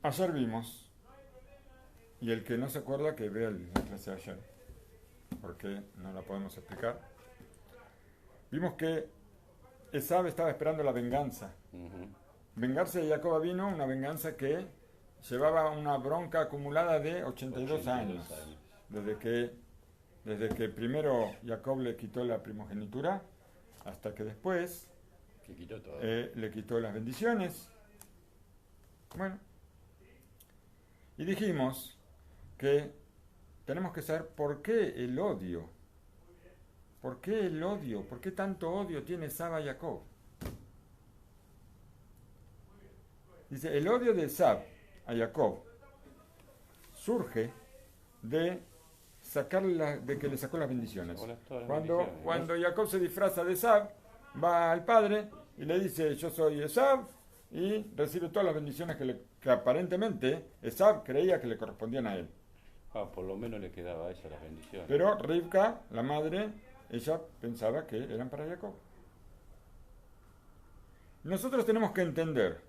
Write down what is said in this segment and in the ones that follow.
Ayer vimos, y el que no se acuerda que vea la clase de ayer, porque no la podemos explicar. Vimos que Esav estaba esperando la venganza. Vengarse de Jacob vino una venganza que llevaba una bronca acumulada de 82 años. Desde que primero Jacob le quitó la primogenitura, hasta que después le quitó las bendiciones. Bueno, y dijimos que tenemos que saber por qué el odio. ¿Por qué el odio? ¿Por qué tanto odio tiene Esav a Jacob? Dice, el odio de Esav a Jacob surge de que le sacó las bendiciones. Cuando Jacob se disfraza de Esav, va al padre y le dice, yo soy Esav, y recibe todas las bendiciones que aparentemente Esav creía que le correspondían a él. Por lo menos le quedaba a ella las bendiciones. Pero Rivka, la madre, ella pensaba que eran para Jacob. Nosotros tenemos que entender,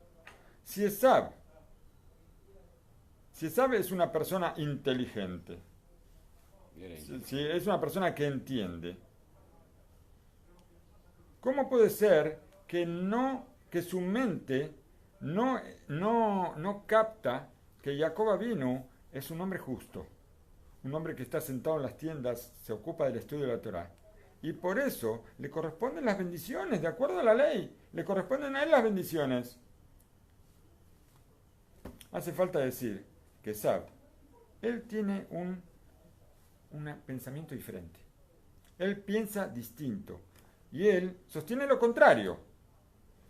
si Esav es una persona inteligente, si es una persona que entiende, ¿cómo puede ser que su mente no capta que Jacob Avinu es un hombre justo, un hombre que está sentado en las tiendas, se ocupa del estudio de la Torá, y por eso le corresponden las bendiciones, de acuerdo a la ley, le corresponden a él las bendiciones? Hace falta decir que Esav, él tiene un pensamiento diferente. Él piensa distinto. Y él sostiene lo contrario.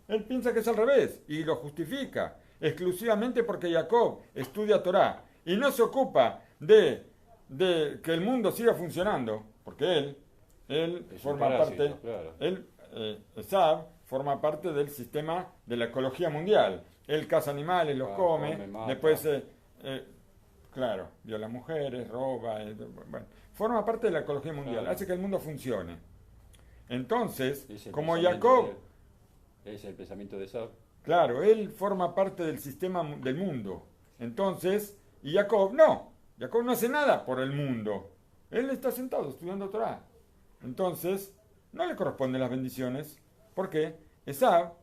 Él piensa que es al revés y lo justifica exclusivamente porque Jacob estudia Torá y no se ocupa de que el mundo siga funcionando, porque él forma parte, claro. Esav forma parte del sistema de la ecología mundial. Él caza animales, los come, después claro, viola mujeres, roba, bueno, forma parte de la ecología mundial, claro. Hace que el mundo funcione. Entonces, como Jacob... Es el pensamiento de Esav. Claro, él forma parte del sistema del mundo. Entonces, y Jacob no hace nada por el mundo. Él está sentado estudiando Torah. Entonces, no le corresponden las bendiciones, porque Esav,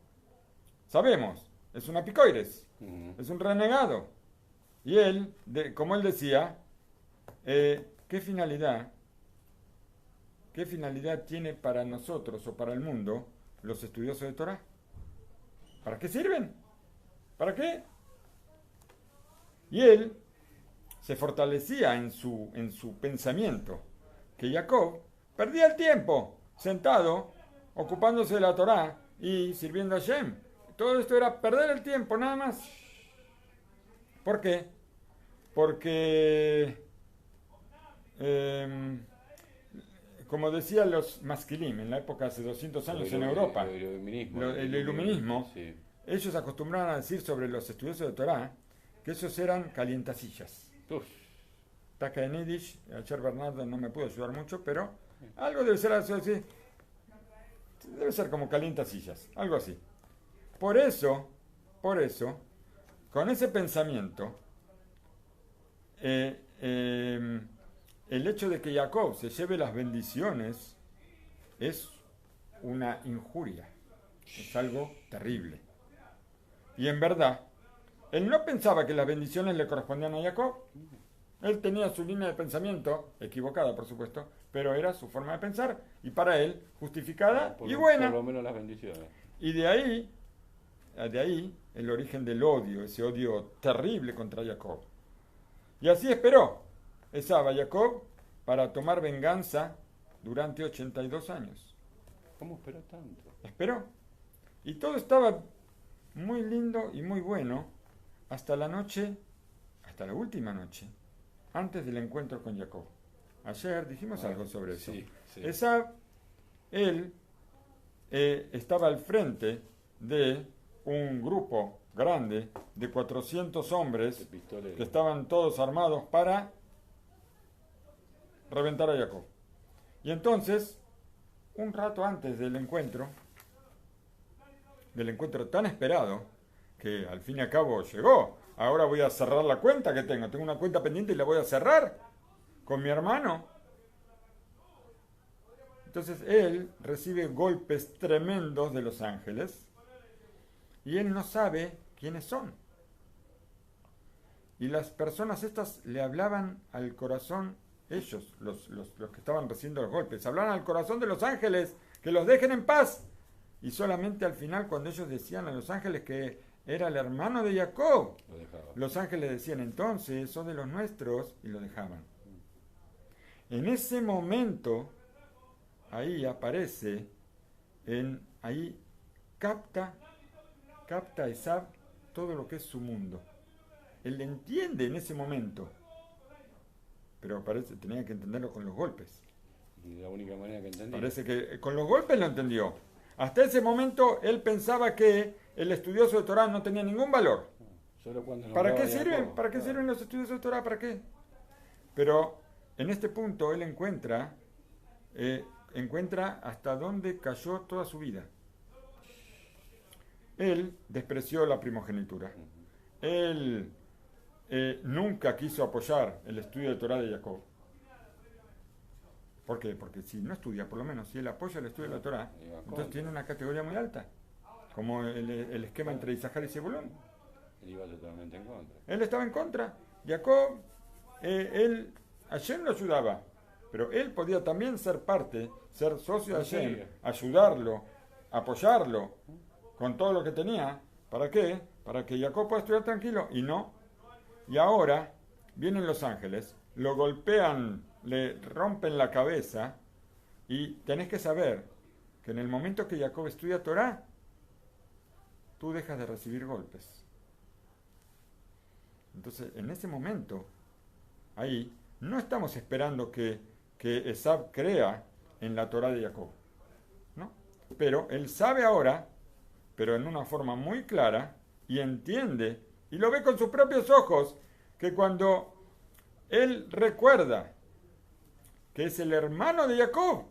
sabemos, es un apicoires, es un renegado. Y él, como él decía, ¿qué finalidad tiene para nosotros o para el mundo los estudiosos de Torah? ¿Para qué sirven? ¿Para qué? Y él se fortalecía en su pensamiento que Jacob perdía el tiempo sentado, ocupándose de la Torah y sirviendo a Hashem. Todo esto era perder el tiempo, nada más. ¿Por qué? Porque, como decían los masquilim en la época hace 200 años en Europa, el iluminismo, sí. Ellos acostumbraban a decir sobre los estudiosos de Torah que esos eran calientasillas. Taca en Yiddish, ayer Bernardo no me pudo ayudar mucho, pero algo debe ser así, debe ser como calientasillas, algo así. Por eso, con ese pensamiento, el hecho de que Jacob se lleve las bendiciones es una injuria, es algo terrible. Y en verdad, él no pensaba que las bendiciones le correspondían a Jacob. Él tenía su línea de pensamiento, equivocada por supuesto, pero era su forma de pensar, y para él justificada y buena. Por lo menos las bendiciones. Y de ahí el origen del odio, ese odio terrible contra Jacob. Y así esperó Esav a Jacob para tomar venganza durante 82 años. ¿Cómo esperó tanto? Esperó. Y todo estaba muy lindo y muy bueno hasta la última noche, antes del encuentro con Jacob. Ayer dijimos algo sobre eso. Sí. Esav, él estaba al frente de un grupo grande de 400 hombres que estaban todos armados para reventar a Jacob. Y entonces, un rato antes del encuentro tan esperado, que al fin y al cabo llegó. Ahora voy a cerrar la cuenta que tengo. Tengo una cuenta pendiente y la voy a cerrar con mi hermano. Entonces él recibe golpes tremendos de los ángeles y él no sabe quiénes son. Y las personas estas le hablaban al corazón, ellos, los que estaban recibiendo los golpes, hablaban al corazón de los ángeles, que los dejen en paz. Y solamente al final, cuando ellos decían a los ángeles que era el hermano de Jacob, los ángeles decían, entonces, sos de los nuestros, y lo dejaban. En ese momento, ahí aparece, ahí capta Esav todo lo que es su mundo. Él entiende en ese momento, pero parece tenía que entenderlo con los golpes. Y la única manera que entendí. Parece que con los golpes lo entendió. Hasta ese momento él pensaba que el estudioso de Torah no tenía ningún valor. Solo cuando ¿Para qué sirven? ¿Para qué sirven los estudiosos de Torah? ¿Para qué? Pero en este punto él encuentra hasta dónde cayó toda su vida. Él despreció la primogenitura. Él nunca quiso apoyar el estudio de Torah de Jacob. ¿Por qué? Porque si no estudia, por lo menos, si él apoya el estudio de la Torah, entonces tiene una categoría muy alta, como el esquema entre Isahar y Zebulón. Él iba totalmente en contra. Él estaba en contra. Jacob, Hashem lo ayudaba, pero él podía también ser parte, ser socio de Hashem, ayudarlo, apoyarlo con todo lo que tenía. ¿Para qué? Para que Jacob pueda estudiar tranquilo. Y no. Y ahora vienen los ángeles, lo golpean, le rompen la cabeza, y tenés que saber que en el momento que Jacob estudia Torah, tú dejas de recibir golpes. Entonces, en ese momento, ahí, no estamos esperando que Esav crea en la Torah de Jacob, ¿no? Pero él sabe ahora, pero en una forma muy clara, y entiende, y lo ve con sus propios ojos, que cuando él recuerda que es el hermano de Jacob,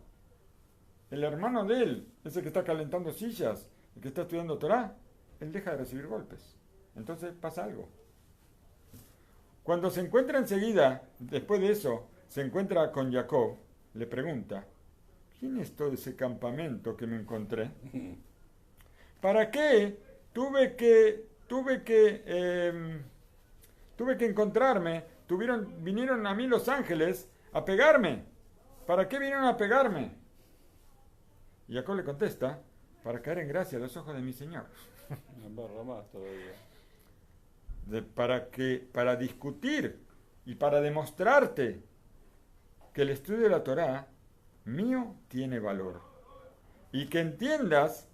el hermano de él, ese que está calentando sillas, el que está estudiando Torah, él deja de recibir golpes. Entonces pasa algo. Cuando se encuentra enseguida, después de eso, se encuentra con Jacob, le pregunta, ¿quién es todo ese campamento que me encontré? ¿Para qué tuve que encontrarme? Vinieron a mí los ángeles a pegarme. ¿Para qué vinieron a pegarme? Y Jacob le contesta, para caer en gracia a los ojos de mi Señor. Más todavía. Para discutir y para demostrarte que el estudio de la Torah mío tiene valor. Y que entiendas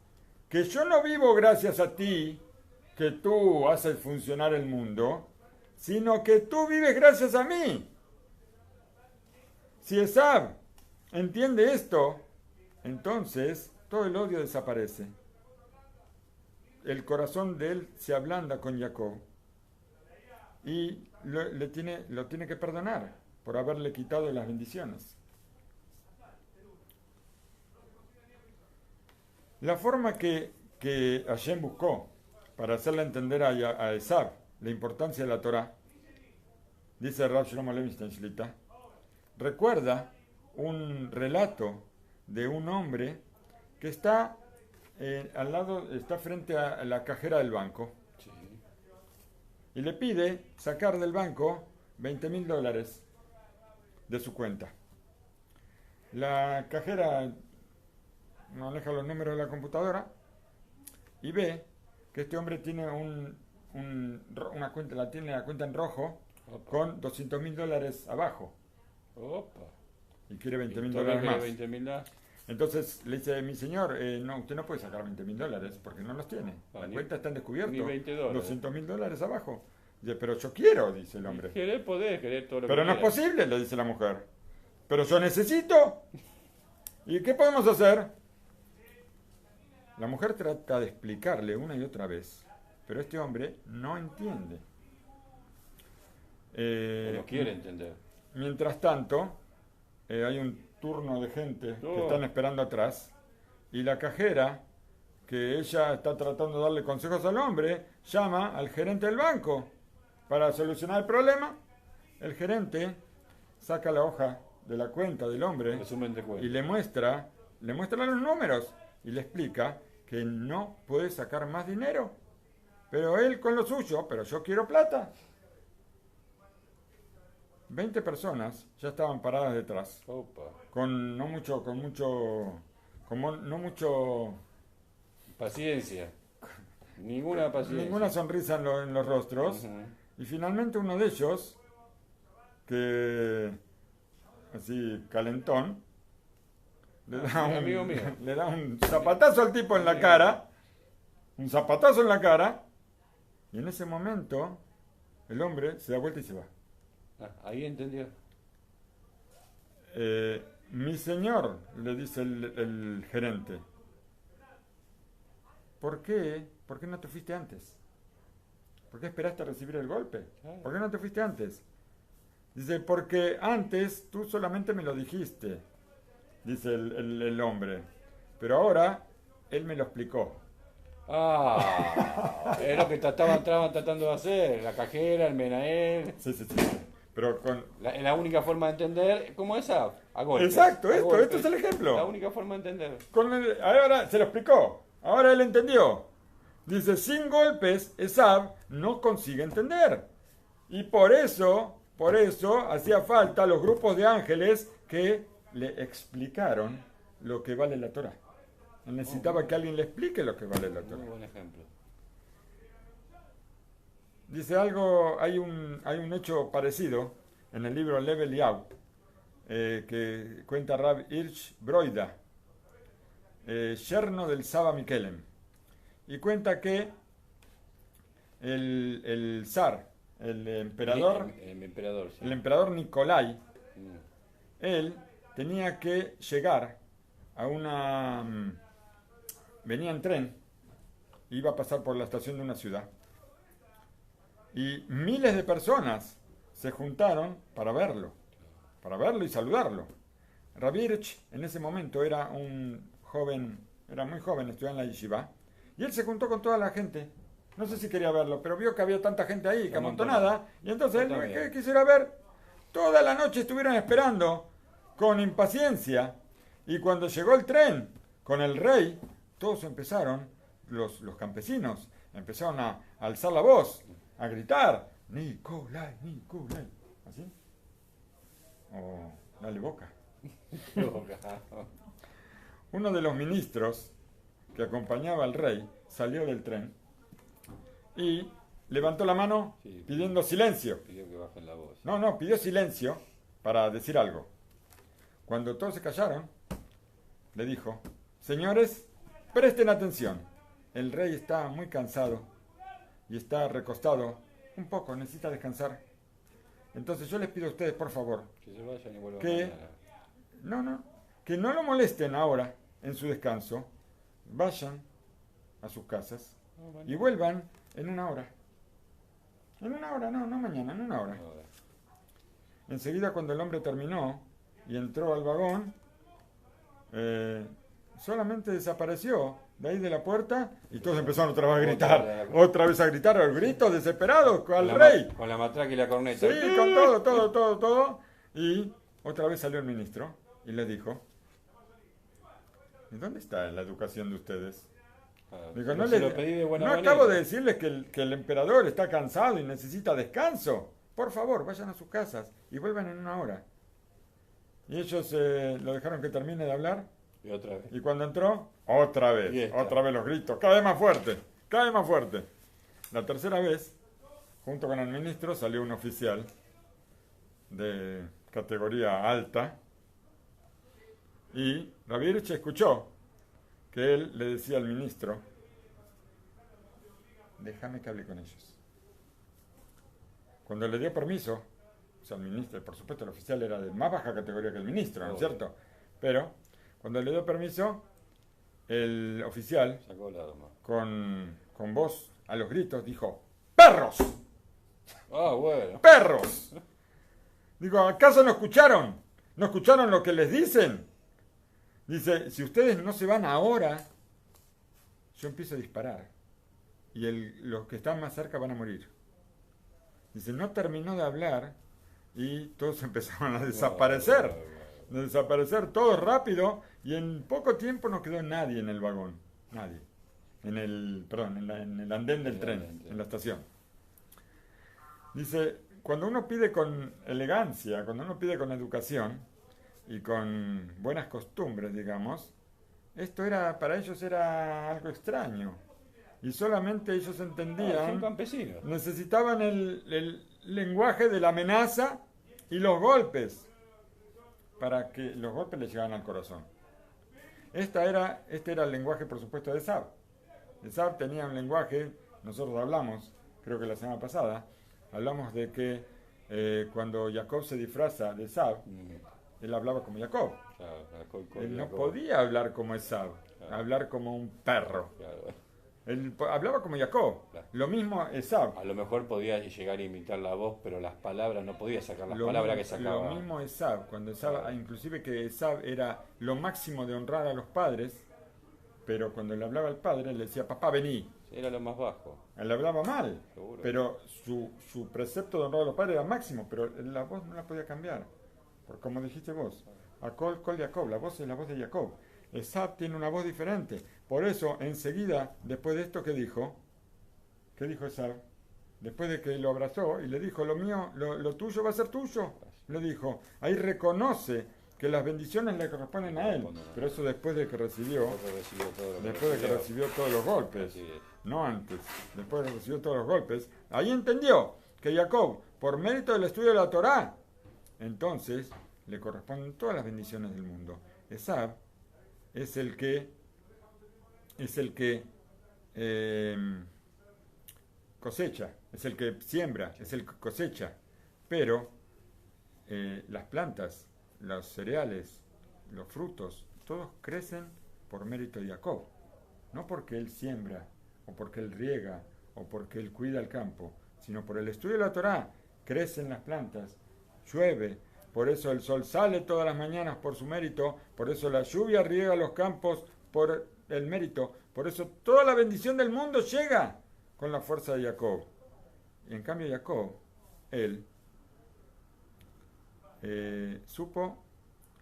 que yo no vivo gracias a ti, que tú haces funcionar el mundo, sino que tú vives gracias a mí. Si Esav entiende esto, entonces todo el odio desaparece. El corazón de él se ablanda con Jacob y lo tiene que perdonar por haberle quitado las bendiciones. La forma que Hashem buscó para hacerle entender a Esav la importancia de la Torah, dice Rav Shlomo Levinstein Shlita, recuerda un relato de un hombre que está está frente a la cajera del banco, Sí. y le pide sacar del banco $20,000 de su cuenta. La cajera maneja los números de la computadora y ve que este hombre tiene una cuenta, tiene la cuenta en rojo. Opa. Con $200,000 abajo Opa. y quiere $20,000 Todavía más. 20.000 más. Entonces le dice, mi señor, no, usted no puede sacar $20,000 porque no los tiene. La cuenta está en descubierto. Ni $20. $200,000 abajo. Dice, pero yo quiero, dice el hombre. Querer poder, querer todo lo Pero que no es quieras. posible, le dice la mujer. Pero yo necesito. ¿Y qué podemos hacer? La mujer trata de explicarle una y otra vez, pero este hombre no entiende. No quiere entender. Mientras tanto, hay un turno de gente que están esperando atrás y la cajera que ella está tratando de darle consejos al hombre, llama al gerente del banco para solucionar el problema. El gerente saca la hoja de la cuenta del hombre Resumen de cuenta. y le muestra los números y le explica que no puede sacar más dinero. Pero él con lo suyo, pero yo quiero plata. 20 personas ya estaban paradas detrás, Opa. con no mucho, Paciencia. Ninguna paciencia. ninguna sonrisa en los rostros. Ujú. Y finalmente uno de ellos, que así calentón, Amigo mío. le da un zapatazo al tipo en la cara, un zapatazo en la cara, y en ese momento el hombre se da vuelta y se va. Ah, ahí entendió. Mi señor, le dice el gerente, ¿por qué no te fuiste antes? ¿Por qué esperaste a recibir el golpe? Claro. ¿Por qué no te fuiste antes? Dice, porque antes tú solamente me lo dijiste, dice el hombre, pero ahora él me lo explicó. Ah, es lo que estaban tratando de hacer. La cajera, el menael. Sí. Pero con... Es la única forma de entender cómo es a golpes. Exacto, A golpes. esto es el ejemplo. La única forma de entender. Ahora se lo explicó, ahora él entendió. Dice, sin golpes, Esab no consigue entender. Y por eso hacía falta los grupos de ángeles que le explicaron lo que vale la Torah. Él necesitaba que alguien le explique lo que vale la Torah. Muy buen ejemplo. Dice hay un hecho parecido en el libro Lev Eliyahu, que cuenta Rab Hirsch Broida, yerno del Saba Mikelem, y cuenta que el zar, el emperador Sí. el emperador Nicolai, Mm. él tenía que llegar a venía en tren, iba a pasar por la estación de una ciudad, y miles de personas se juntaron para verlo y saludarlo. Rabbi Hirsch en ese momento era muy joven, estudiaba en la yeshiva, y él se juntó con toda la gente. No sé si quería verlo, pero vio que había tanta gente ahí, que amontonada, y entonces Está él bien. quisiera ver. Toda la noche estuvieron esperando con impaciencia, y cuando llegó el tren con el rey, todos empezaron, los campesinos, empezaron a alzar la voz, a gritar, Nicolai, ¿así? O dale boca. Uno de los ministros que acompañaba al rey salió del tren y levantó la mano Sí. pidiendo silencio. Pidió que bajen la voz. No, pidió silencio para decir algo. Cuando todos se callaron, le dijo, señores, presten atención. El rey está muy cansado y está recostado. Un poco, necesita descansar. Entonces yo les pido a ustedes, por favor, Que se vayan y vuelvan ¿Qué? mañana. que no lo molesten ahora en su descanso. Vayan a sus casas Ah, bueno. y vuelvan en una hora. En una hora, no mañana, en una hora. Ahora. Enseguida cuando el hombre terminó y entró al vagón, solamente desapareció de ahí de la puerta y todos empezaron otra vez a gritar, a gritos desesperados Con al la rey. Con la matraca y la corneta. Sí, con todo. Y otra vez salió el ministro y les dijo, ¿y dónde está la educación de ustedes? Ah, Digo, no se lo pedí de buena no manera. acabo de decirles que el emperador está cansado y necesita descanso. Por favor, vayan a sus casas y vuelvan en una hora. Y ellos lo dejaron que termine de hablar. Y otra vez. Y cuando entró, otra Y vez esta. los gritos, cada vez más fuerte. La tercera vez, junto con el ministro, salió un oficial de categoría alta y Rabbi Hirsch escuchó que él le decía al ministro, déjame que hable con ellos. Cuando le dio permiso, o sea, el ministro, por supuesto el oficial era de más baja categoría que el ministro, ¿no es cierto? Pero cuando le dio permiso, el oficial, Sacó la doma. con voz a los gritos, dijo, ¡perros! Ah, bueno. ¡Perros! Digo, ¿acaso no escucharon? ¿No escucharon lo que les dicen? Dice, si ustedes no se van ahora, yo empiezo a disparar y los que están más cerca van a morir. Dice, no terminó de hablar y todos empezaron a desaparecer. A desaparecer todos rápido y en poco tiempo no quedó nadie en el vagón. Nadie. En el andén del tren, en la estación. Dice, cuando uno pide con elegancia, cuando uno pide con educación y con buenas costumbres, digamos, esto para ellos era algo extraño. Y solamente ellos entendían, son campesinos. necesitaban el lenguaje de la amenaza y los golpes, para que los golpes les llegaran al corazón. Este era el lenguaje, por supuesto, de Esab. Esab tenía un lenguaje, nosotros hablamos, creo que la semana pasada, hablamos de que cuando Jacob se disfraza de Esab, él hablaba como Jacob. Claro, Él no podía hablar como Esab, hablar como un perro. Claro. Él hablaba como Jacob. Claro. Lo mismo Esab. A lo mejor podía llegar a imitar la voz, pero las palabras no podía sacar las palabras que sacaba. Lo mismo Esab, cuando Esab, inclusive que Esab era lo máximo de honrar a los padres, pero cuando le hablaba al padre le decía, papá, vení. Era lo más bajo. Él hablaba mal, Seguro. pero su precepto de honrar a los padres era máximo, pero la voz no la podía cambiar. Porque como dijiste vos, Akol Kol Jacob, la voz es la voz de Jacob. Esab tiene una voz diferente. Por eso, enseguida, después de esto, ¿qué dijo? ¿Qué dijo Esab? Después de que lo abrazó y le dijo, lo mío, lo tuyo va a ser tuyo. Le dijo, ahí reconoce que las bendiciones le corresponden a él. Pero eso después de que recibió todos los golpes. No antes. Después de que recibió todos los golpes. Ahí entendió que Jacob, por mérito del estudio de la Torá, entonces le corresponden todas las bendiciones del mundo. Esab es el que cosecha, es el que siembra, es el que cosecha, pero las plantas, los cereales, los frutos, todos crecen por mérito de Jacob, no porque él siembra, o porque él riega, o porque él cuida el campo, sino por el estudio de la Torá, crecen las plantas, llueve. Por eso el sol sale todas las mañanas por su mérito, por eso la lluvia riega los campos por el mérito, por eso toda la bendición del mundo llega con la fuerza de Jacob. Y en cambio Jacob, él supo,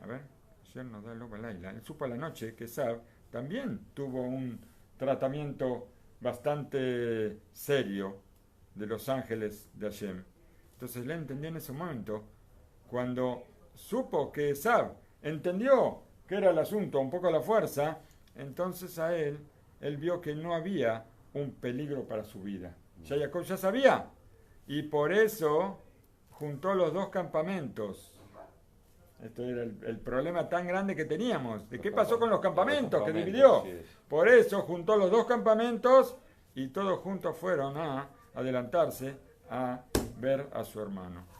ayer nos da el Laila, él supo a la noche que Esab también tuvo un tratamiento bastante serio de los ángeles de Hashem. Entonces él entendió en ese momento, cuando supo que Esab entendió que era el asunto, un poco la fuerza, entonces a él vio que no había un peligro para su vida. Ya Jacob ya sabía, y por eso juntó los dos campamentos. Esto era el problema tan grande que teníamos. ¿De qué pasó con los campamentos que dividió? Por eso juntó los dos campamentos y todos juntos fueron a adelantarse a ver a su hermano.